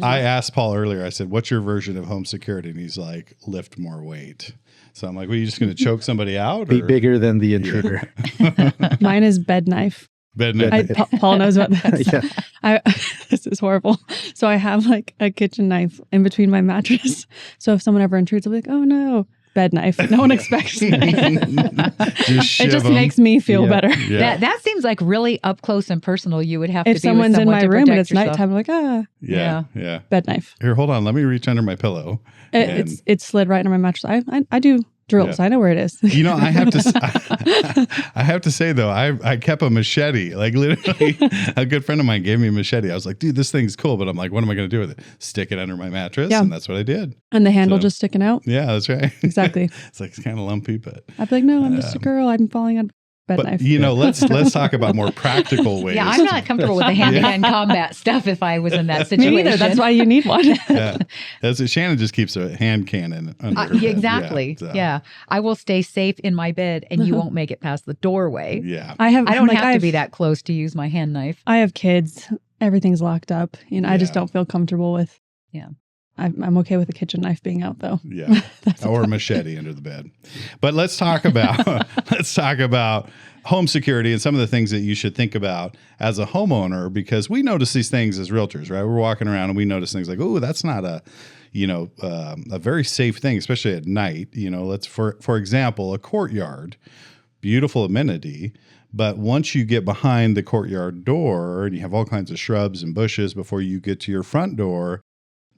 I asked Paul earlier, I said, what's your version of home security? And he's like, lift more weight. So I'm like, well, you just going to choke somebody out? Be bigger than the intruder. Mine is bed knife. Bed knife. Paul knows about this. Yeah. This is horrible. So I have like a kitchen knife in between my mattress. So if someone ever intrudes, I'll be like, oh no, bed knife. No one expects it. It just makes me feel better. Yeah. That seems like really up close and personal. You would have if to be someone's with someone in my to room and it's yourself. nighttime, I'm like, Yeah. bed knife. Here, hold on. Let me reach under my pillow. It slid right under my mattress. I do drills. I know where it is. You know, I have to say though, I kept a machete. Like literally, a good friend of mine gave me a machete. I was like, dude, this thing's cool, but I'm like, what am I going to do with it? Stick it under my mattress, and that's what I did. And the handle just sticking out. Yeah, that's right. Exactly. It's like it's kind of lumpy, but I'd be like, no, I'm just a girl. I'm falling on bed knife. You know, let's talk about more practical ways. Yeah, I'm not comfortable with the hand-to-hand combat stuff if I was in that situation. Me neither. That's why you need one. That's it. Shannon just keeps a hand cannon under her bed. Exactly. Yeah. I will stay safe in my bed and you won't make it past the doorway. Yeah. I don't have to be that close to use my hand knife. I have kids. Everything's locked up. You know, I just don't feel comfortable with. Yeah. I'm okay with a kitchen knife being out though. Yeah. Or a machete under the bed. But let's talk about home security and some of the things that you should think about as a homeowner, because we notice these things as realtors, right? We're walking around and we notice things like, oh, that's not a very safe thing, especially at night. You know, let's for example, a courtyard, beautiful amenity. But once you get behind the courtyard door and you have all kinds of shrubs and bushes before you get to your front door,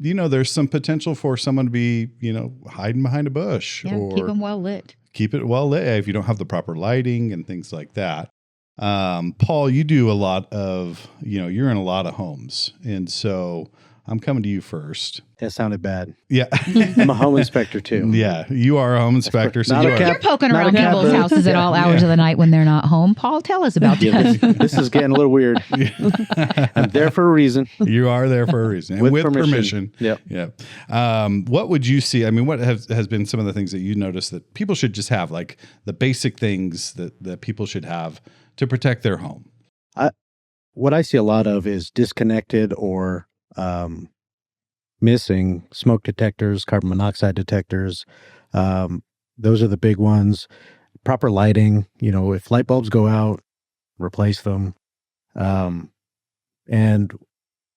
you know, there's some potential for someone to be, you know, hiding behind a bush. Yeah, or keep them well lit. Keep it well lit if you don't have the proper lighting and things like that. Paul, you do a lot of, you know, you're in a lot of homes. And so I'm coming to you first. That sounded bad. Yeah. I'm a home inspector too. Yeah. You are a home inspector. So you're poking around people's houses at all hours of the night when they're not home. Paul, tell us about that. This is getting a little weird. I'm there for a reason. You are there for a reason. And with permission. Yep. Yeah. What would you see? I mean, what has been some of the things that you noticed that people should just have, like the basic things that people should have to protect their home? What I see a lot of is disconnected or missing smoke detectors, carbon monoxide detectors. Those are the big ones. Proper lighting, you know, if light bulbs go out, replace them. And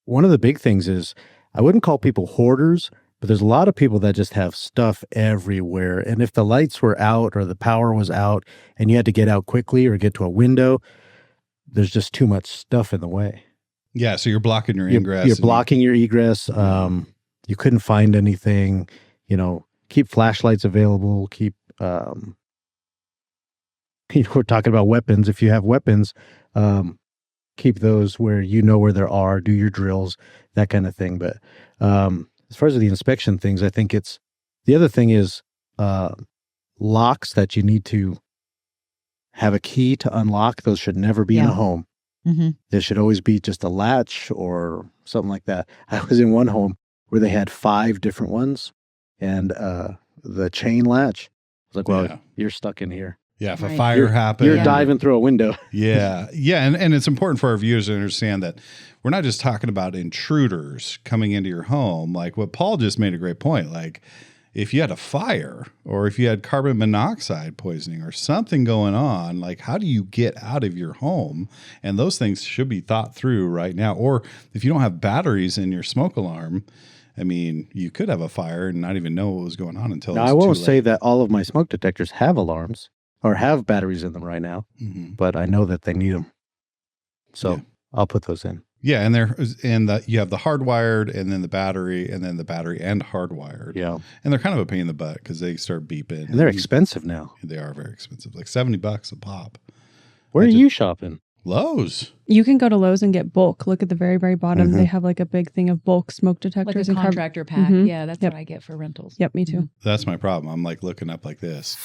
one of the big things is, I wouldn't call people hoarders, but there's a lot of people that just have stuff everywhere. And if the lights were out or the power was out and you had to get out quickly or get to a window, there's just too much stuff in the way. Yeah, so you're blocking your ingress. You're blocking your egress. You couldn't find anything. You know, keep flashlights available. Keep, we're talking about weapons. If you have weapons, keep those where you know where there are. Do your drills, that kind of thing. But as far as the inspection things, I think the other thing is locks that you need to have a key to unlock. Those should never be in a home. Mm-hmm. There should always be just a latch or something like that. I was in one home where they had 5 different ones, and the chain latch. I was like, well, you're stuck in here. Yeah, if a fire happens. You're diving through a window. Yeah. And it's important for our viewers to understand that we're not just talking about intruders coming into your home. Like what Paul just made a great point. Like if you had a fire or if you had carbon monoxide poisoning or something going on, like how do you get out of your home? And those things should be thought through right now. Or if you don't have batteries in your smoke alarm, I mean, you could have a fire and not even know what was going on until now, I won't say that all of my smoke detectors have alarms or have batteries in them right now, but I know that they need them. So I'll put those in. Yeah, and you have the hardwired, and then the battery, and then the battery and hardwired. Yeah, and they're kind of a pain in the butt because they start beeping. And they're expensive now. They are very expensive, like $70 a pop. Where are you shopping? Lowe's. You can go to Lowe's and get bulk. Look at the very, very bottom. They have like a big thing of bulk smoke detectors. Like a contractor pack. Yeah, that's what I get for rentals. Yep, me too. That's my problem. I'm like looking up like this.